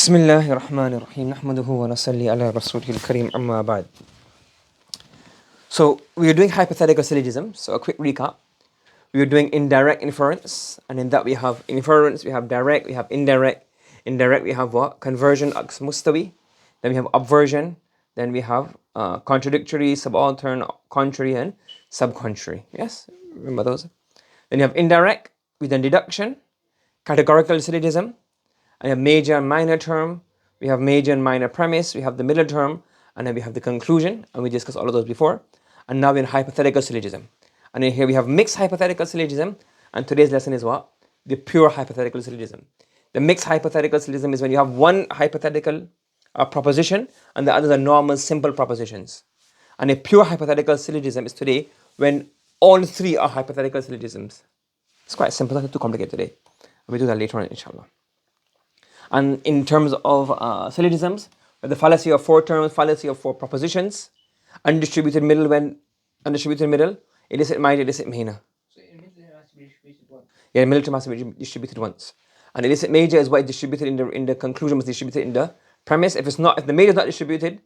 بسم الله الرحمن الرحيم نحمده ونصلي على رسوله الكريم أما بعد. So we are doing hypothetical syllogisms. So a quick recap. We are doing indirect inference, and in that we have inference, we have direct, we have indirect. Indirect we have what? Conversion, aks mustawi. Then we have obversion. Then we have contradictory, subaltern, contrary, and subcontrary. Yes, remember those. Then you have indirect. We then deduction, categorical syllogism. And you have major and minor term, we have major and minor premise, we have the middle term, and then we have the conclusion, and we discussed all of those before. And now we're in hypothetical syllogism. And in here we have mixed hypothetical syllogism, and today's lesson is what? The pure hypothetical syllogism. The mixed hypothetical syllogism is when you have one hypothetical proposition, and the others are normal simple propositions. And a pure hypothetical syllogism is today when all three are hypothetical syllogisms. It's quite simple, not too complicated today. We'll do that later on, inshallah. And in terms of syllogisms, the fallacy of four terms, fallacy of four propositions, undistributed middle when undistributed middle, illicit minor, illicit minor. So in middle has to be distributed once. Yeah, middle term has to be distributed once. And illicit major is what is distributed in the conclusion, was distributed in the premise. If the major is not distributed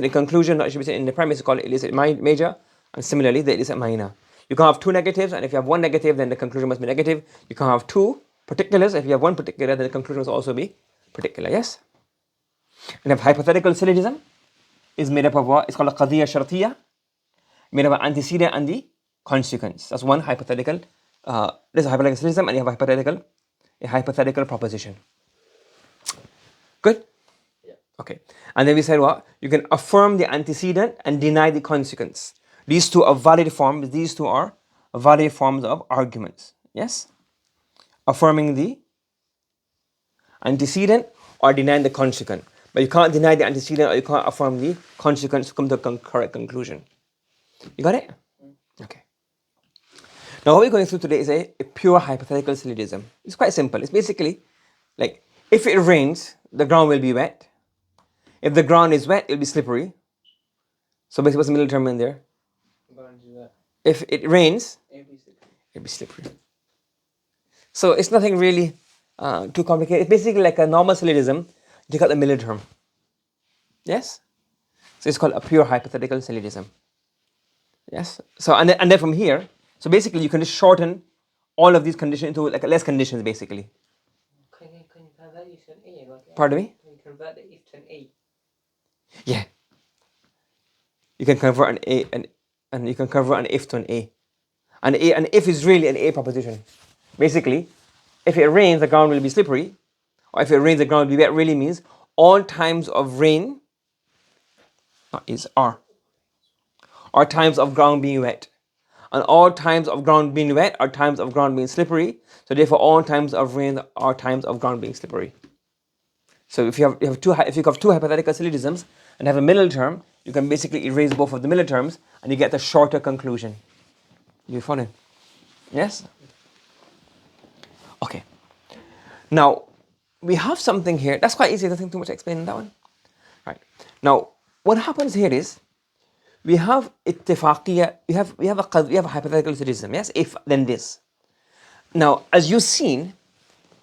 in conclusion, not distributed in the premise, call it illicit major. And similarly, the illicit minor. You can have two negatives, and if you have one negative, then the conclusion must be negative. You can have two particulars. If you have one particular, then the conclusion must also be particular. Yes? And if hypothetical syllogism is made up of what? It's called a qadiyya shartiyya, made up of antecedent and the consequence. That's one hypothetical. This is a hypothetical syllogism, and you have a hypothetical proposition. Good? Yeah. Okay. And then we said what? You can affirm the antecedent and deny the consequence. These two are valid forms. These two are valid forms of arguments. Yes? Affirming the antecedent or denying the consequent. But you can't deny the antecedent or you can't affirm the consequence to come to a correct conclusion. You got it? Okay. Now what we're going through today is a pure hypothetical syllogism. It's quite simple. It's basically like, if it rains, the ground will be wet. If the ground is wet, it'll be slippery. So basically what's the middle term in there? If it rains, it'll be slippery. So it's nothing really too complicated. It's basically like a normal syllogism. You got the middle term. Yes? So it's called a pure hypothetical syllogism. Yes? So and then from here, so basically you can just shorten all of these conditions into like less conditions basically. Can you convert it to an A? Pardon me? Can you convert the if to an A? Yeah. You can convert an A and you can convert an if to an A. An if is really an A proposition. Basically, if it rains, the ground will be slippery. Or if it rains, the ground will be wet really means all times of rain is are times of ground being wet. And all times of ground being wet are times of ground being slippery. So therefore all times of rain are times of ground being slippery. So if you have two hypothetical syllogisms and have a middle term, you can basically erase both of the middle terms and you get the shorter conclusion. You following? Yes? Okay. Now, we have something here. That's quite easy. Nothing too much to explain in that one. Right. Now, what happens here is we have ittifaqiyya. We have a hypothetical syllogism. Yes. If then this. Now, as you've seen,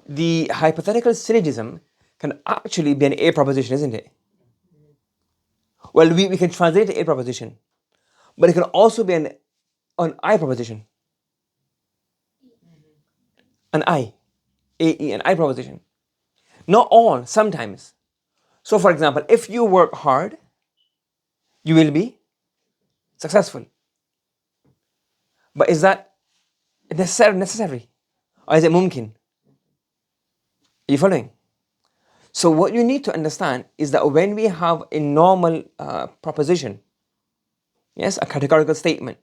the hypothetical syllogism can actually be an A proposition, isn't it? Well, we can translate it to A proposition, but it can also be an I proposition. An I. an I proposition. Not all, sometimes. So for example, if you work hard, you will be successful. But is that necessary? Or is it mumkin? Are you following? So what you need to understand is that when we have a normal proposition, yes, a categorical statement,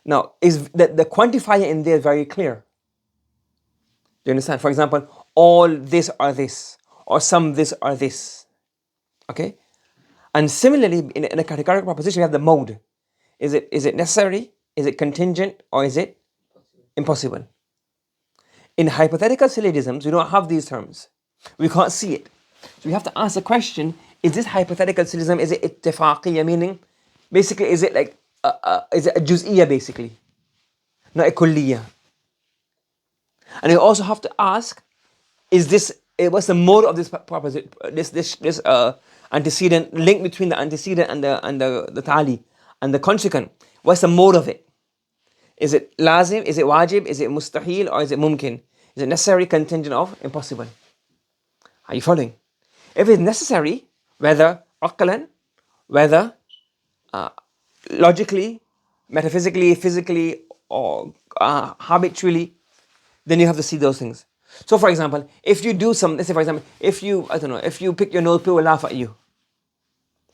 now is the quantifier in there very clear? Do you understand? For example, all this or this, or some this or this. Okay? And similarly, in a categorical proposition, we have the mode. Is it necessary? Is it contingent? Or is it impossible? In hypothetical syllogisms, we don't have these terms. We can't see it. So we have to ask the question, is this hypothetical syllogism, is it ittifaqiyya, meaning, basically, is it like, is it a juz'iyya basically? Not a kulliyya. And you also have to ask, is this what's the mode of this proposition, this antecedent, link between the antecedent and the tali and the consequent? What's the mode of it? Is it lazim? Is it wajib? Is it mustahil? Or is it mumkin? Is it necessary, contingent of, impossible? Are you following? If it's necessary, whether aqlan, whether logically, metaphysically, physically, or habitually, then you have to see those things. So, for example, if you do some, let's say, for example, if you, I don't know, if you pick your nose, people will laugh at you.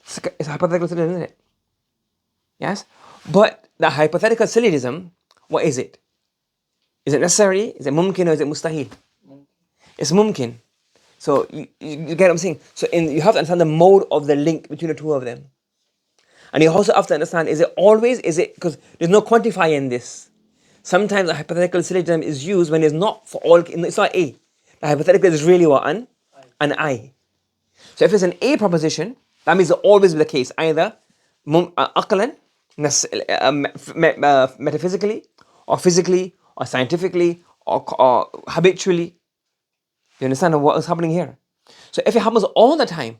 It's a hypothetical syllogism, isn't it? Yes? But the hypothetical syllogism, what is it? Is it necessary? Is it mumkin or is it mustahil? It's mumkin. So, you get what I'm saying? So, you have to understand the mode of the link between the two of them. And you also have to understand, is it always, because there's no quantifier in this. Sometimes a hypothetical syllogism is used when it's not for all, it's not A. The hypothetical is really what? An I. So if it's an A proposition, that means it always be the case. Either aqlan, metaphysically, or physically, or scientifically, or habitually. You understand what is happening here? So if it happens all the time,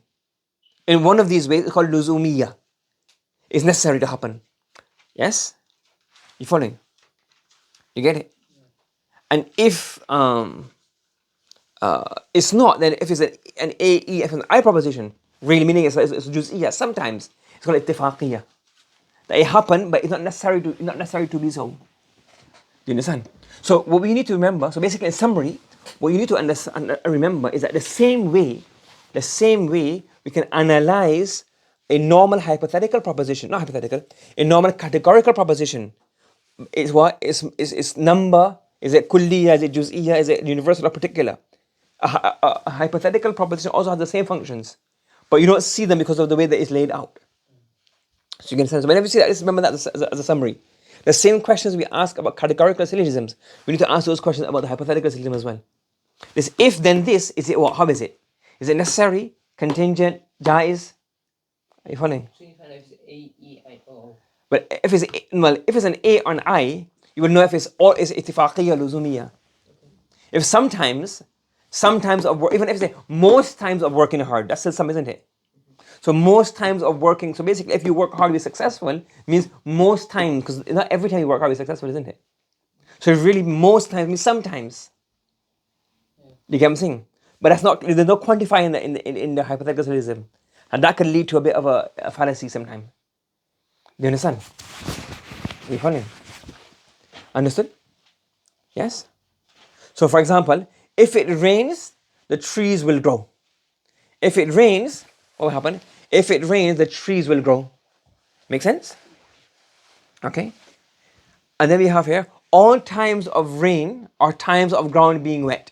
in one of these ways, it's called luzumiyya. It's necessary to happen. Yes? You following? You get it? And if it's not, then if it's an A, E, F, and I proposition, really meaning it's juz'iyya, sometimes it's called ittifaqiyya. That it happened, but it's not necessary to be so. Do you understand? So what we need to remember, so basically in summary, what you need to understand, remember is that the same way we can analyze a normal hypothetical proposition, not hypothetical, a normal categorical proposition is what? Is number, is it kulliya, is it juz'iyya, is it universal or particular? A hypothetical proposition also has the same functions, but you don't see them because of the way that it's laid out. So you can understand. So whenever you see that, just remember that as a summary. The same questions we ask about categorical syllogisms, we need to ask those questions about the hypothetical syllogism as well. This if then this, is it what? How is it? Is it necessary, contingent, jaiz? Are you following? So you find out if it's A, E, I, O. But if it's an A or an I, you will know if it's ittifaqiyya, luzumiyya. If sometimes of work, even if it's most times of working hard, that's still some, isn't it? So most times of working, so basically if you work hard to be successful, means most times, because not every time you work hard to be successful, isn't it? So really most times means sometimes. You get what I'm saying? But that's not, there's no quantifier in the hypothetical syllogism. And that could lead to a bit of a fallacy sometimes. Do you understand? Are you following? Understood? Yes? So for example, if it rains, the trees will grow. If it rains, what will happen? If it rains, the trees will grow. Make sense? Okay? And then we have here, all times of rain are times of ground being wet.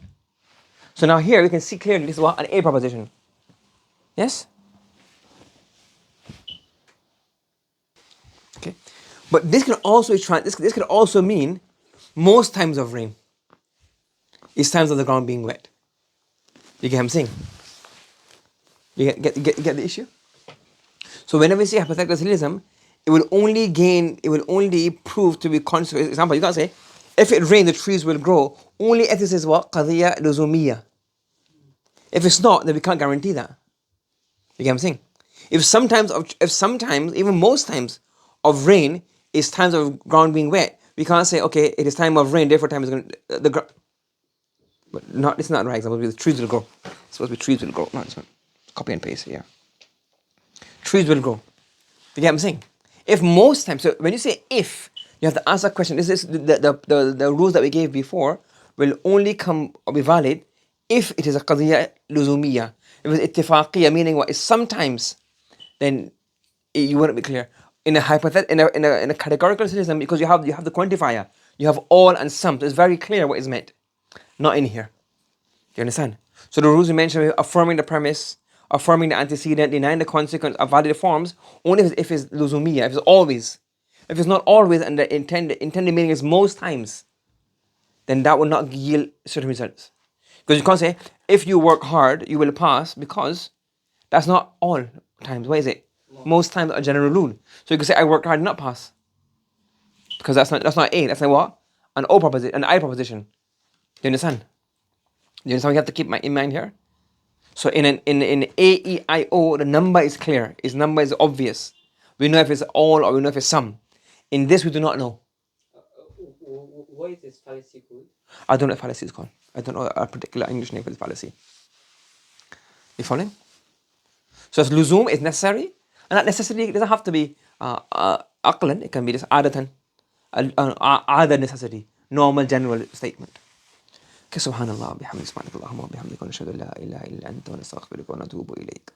So now here we can see clearly this is what? An A proposition. Yes? Okay. But this can also this can also mean most times of rain is times of the ground being wet. You get what I'm saying? You get the issue? So whenever we say hypothetical syllogism, it will only prove to be consequent. For example, you can't say, if it rains, the trees will grow, only if this is what? Qadiyya luzumiyya. If it's not, then we can't guarantee that. You get what I'm saying? If sometimes, even most times of rain is times of ground being wet, we can't say, okay, it is time of rain, therefore time is going to, but not, it's not right example, the trees will grow. It's supposed to be trees will grow. No, it's not. Copy and paste here. Trees will grow. You get what I'm saying? If most times, so when you say if, you have to answer the question, is this the rules that we gave before will only come or be valid if it is a qadiyya luzumiyya. If it's ittifaqiyya, meaning what is sometimes, then you wouldn't be clear. In a categorical syllogism, because you have the quantifier, you have all and some, so it's very clear what is meant. Not in here. Do you understand? So the rules we mentioned, affirming the premise, affirming the antecedent, denying the consequence of valid forms, only if it's luzumiyya, if it's always. If it's not always and the intended meaning is most times, then that will not yield certain results. Because you can't say, if you work hard, you will pass, because that's not all times. What is it? Most times a general rule. So you can say, I worked hard and not pass. Because that's not A, that's like what? An O proposition, an I proposition. Do you understand? Do you understand what you have to keep in mind here? So in A, E, I, O, the number is clear. Its number is obvious. We know if it's all or we know if it's some. In this, we do not know. What is this fallacy called? I don't know what fallacy is called. I don't know a particular English name for this fallacy. You following? So luzum is necessary, and that necessity doesn't have to be aqlan. It can be just adatan, other necessity, normal general statement. Okay, subhanallah, bihamdik, subhanakallahumma wa bihamdika, wa nashhadu an la ilaha illa anta, wa nastaghfiruka wa natubu ilayk.